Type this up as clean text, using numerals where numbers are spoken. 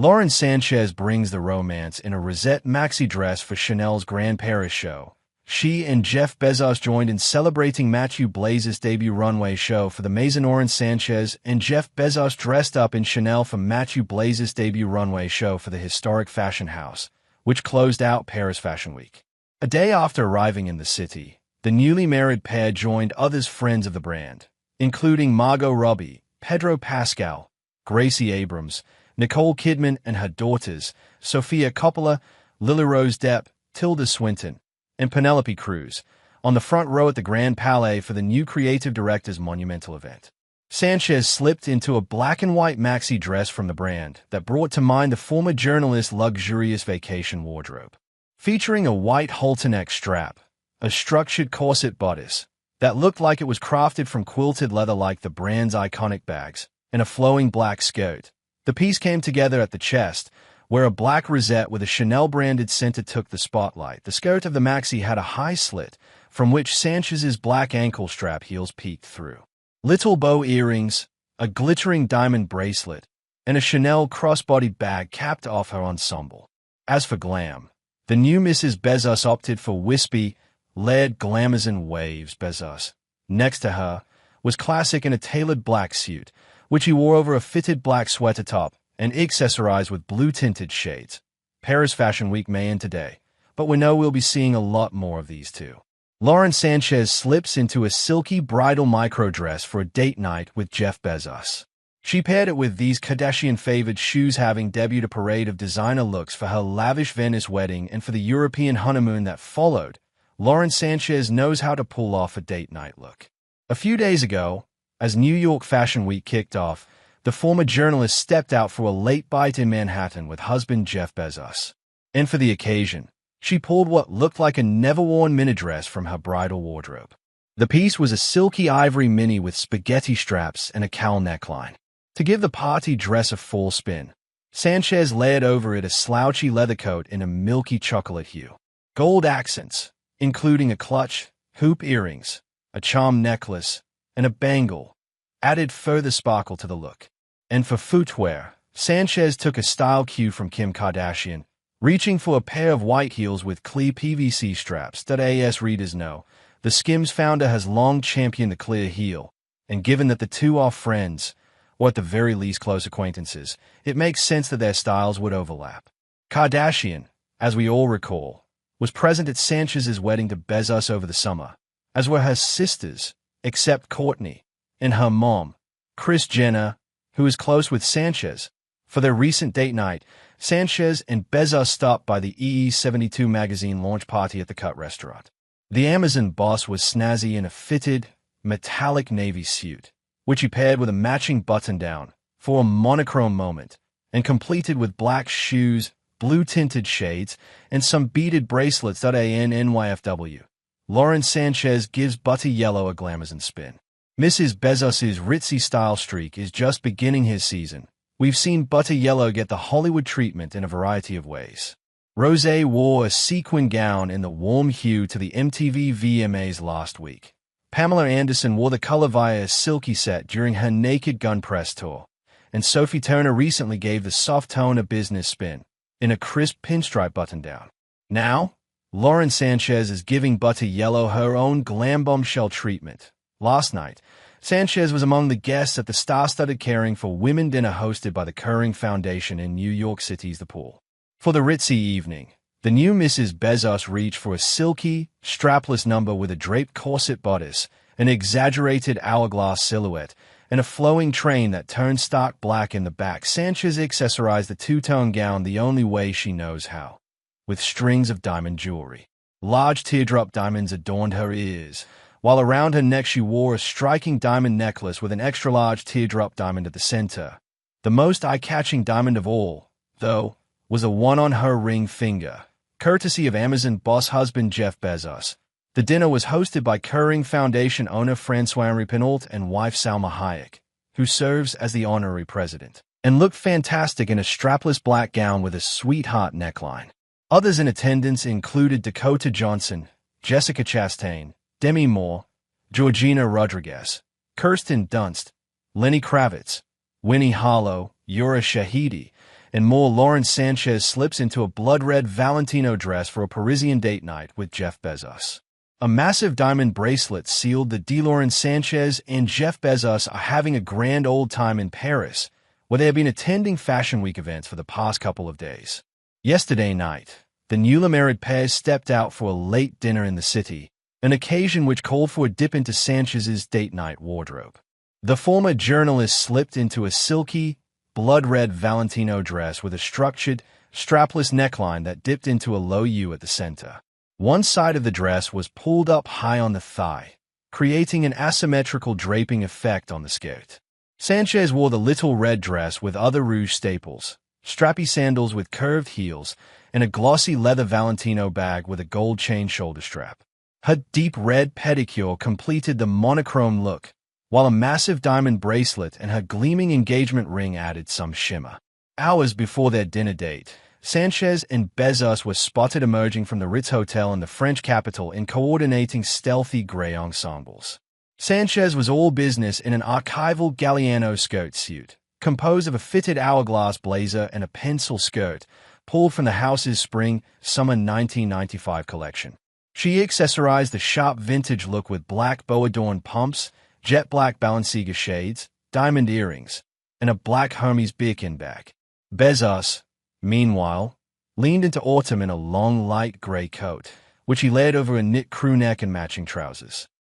Lauren Sanchez brings the romance in a Rosette Maxi dress for Chanel's Grand Paris show. She and Jeff Bezos joined in celebrating Matthew Blaze's debut runway show for the Maison. Lauren Sanchez and Jeff Bezos dressed up in Chanel for Matthew Blaze's debut runway show for the historic fashion house, which closed out Paris Fashion Week. A day after arriving in the city, the newly married pair joined others friends of the brand, including Margot Robbie, Pedro Pascal, Gracie Abrams, Nicole Kidman and her daughters, Sofia Coppola, Lily Rose Depp, Tilda Swinton, and Penelope Cruz, on the front row at the Grand Palais for the new creative director's monumental event. Sanchez slipped into a black and white maxi dress from the brand that brought to mind the former journalist's luxurious vacation wardrobe. Featuring a white halter-neck strap, a structured corset bodice that looked like it was crafted from quilted leather like the brand's iconic bags, and a flowing black skirt. The piece came together at the chest, where a black rosette with a Chanel-branded center took the spotlight. The skirt of the maxi had a high slit, from which Sanchez's black ankle strap heels peeked through. Little bow earrings, a glittering diamond bracelet, and a Chanel crossbody bag capped off her ensemble. As for glam, the new Mrs. Bezos opted for wispy, layered glamazon waves. Bezos, next to her, was classic in a tailored black suit, which he wore over a fitted black sweater top and accessorized with blue-tinted shades. Paris Fashion Week may end today, but we know we'll be seeing a lot more of these too. Lauren Sanchez slips into a silky bridal micro-dress for a date night with Jeff Bezos. She paired it with these Kardashian-favored shoes, having debuted a parade of designer looks for her lavish Venice wedding and for the European honeymoon that followed. Lauren Sanchez knows how to pull off a date night look. A few days ago, as New York Fashion Week kicked off, the former journalist stepped out for a late bite in Manhattan with husband Jeff Bezos. And for the occasion, she pulled what looked like a never-worn mini dress from her bridal wardrobe. The piece was a silky ivory mini with spaghetti straps and a cowl neckline. To give the party dress a full spin, Sanchez layered over it a slouchy leather coat in a milky chocolate hue. Gold accents, including a clutch, hoop earrings, a charm necklace, and a bangle, added further sparkle to the look. And for footwear, Sanchez took a style cue from Kim Kardashian, reaching for a pair of white heels with clear PVC straps. As readers know, the Skims founder has long championed the clear heel, and given that the two are friends, or at the very least close acquaintances, it makes sense that their styles would overlap. Kardashian, as we all recall, was present at Sanchez's wedding to Bezos over the summer, as were her sisters, except Kourtney, and her mom, Kris Jenner, who is close with Sanchez. For their recent date night, Sanchez and Bezos stopped by the EE72 magazine launch party at the Cut restaurant. The Amazon boss was snazzy in a fitted, metallic navy suit, which he paired with a matching button-down for a monochrome moment, and completed with black shoes, blue-tinted shades, and some beaded bracelets. NYFW. Lauren Sanchez gives butter yellow a glamazon spin. Mrs. Bezos's ritzy style streak is just beginning his season. We've seen butter yellow get the Hollywood treatment in a variety of ways. Rosé wore a sequin gown in the warm hue to the MTV VMAs last week. Pamela Anderson wore the color via a silky set during her Naked Gun press tour, and Sophie Turner recently gave the soft tone a business spin in a crisp pinstripe button-down. Now, Lauren Sanchez is giving butter yellow her own glam bombshell treatment. Last night, Sanchez was among the guests at the star-studded Caring for Women dinner hosted by the Kering Foundation in New York City's The Pool. For the ritzy evening, the new Mrs. Bezos reached for a silky, strapless number with a draped corset bodice, an exaggerated hourglass silhouette, and a flowing train that turned stark black in the back. Sanchez accessorized the two-tone gown the only way she knows how, with strings of diamond jewelry. Large teardrop diamonds adorned her ears, while around her neck she wore a striking diamond necklace with an extra-large teardrop diamond at the center. The most eye-catching diamond of all, though, was a one on her ring finger, courtesy of Amazon boss husband Jeff Bezos. The dinner was hosted by Kering Foundation owner François-Henri Pinault and wife Salma Hayek, who serves as the honorary president, and looked fantastic in a strapless black gown with a sweetheart neckline. Others in attendance included Dakota Johnson, Jessica Chastain, Demi Moore, Georgina Rodriguez, Kirsten Dunst, Lenny Kravitz, Winnie Harlow, Yura Shahidi, and more. Lauren Sanchez slips into a blood-red Valentino dress for a Parisian date night with Jeff Bezos. A massive diamond bracelet sealed the deal. Lauren Sanchez and Jeff Bezos are having a grand old time in Paris, where they have been attending Fashion Week events for the past couple of days. Yesterday night, the newly married pair stepped out for a late dinner in the city, an occasion which called for a dip into Sanchez's date night wardrobe. The former journalist slipped into a silky, blood-red Valentino dress with a structured, strapless neckline that dipped into a low U at the center. One side of the dress was pulled up high on the thigh, creating an asymmetrical draping effect on the skirt. Sanchez wore the little red dress with other rouge staples, strappy sandals with curved heels, and a glossy leather Valentino bag with a gold chain shoulder strap. Her deep red pedicure completed the monochrome look, while a massive diamond bracelet and her gleaming engagement ring added some shimmer. Hours before their dinner date, Sanchez and Bezos were spotted emerging from the Ritz Hotel in the French capital in coordinating stealthy gray ensembles. Sanchez was all business in an archival Galliano skirt suit, composed of a fitted hourglass blazer and a pencil skirt, pulled from the house's spring-summer 1995 collection. She accessorized the sharp vintage look with black bow-adorned pumps, jet black Balenciaga shades, diamond earrings, and a black Hermes Birkin bag. Bezos, meanwhile, leaned into autumn in a long light gray coat, which he layered over a knit crew neck and matching trousers.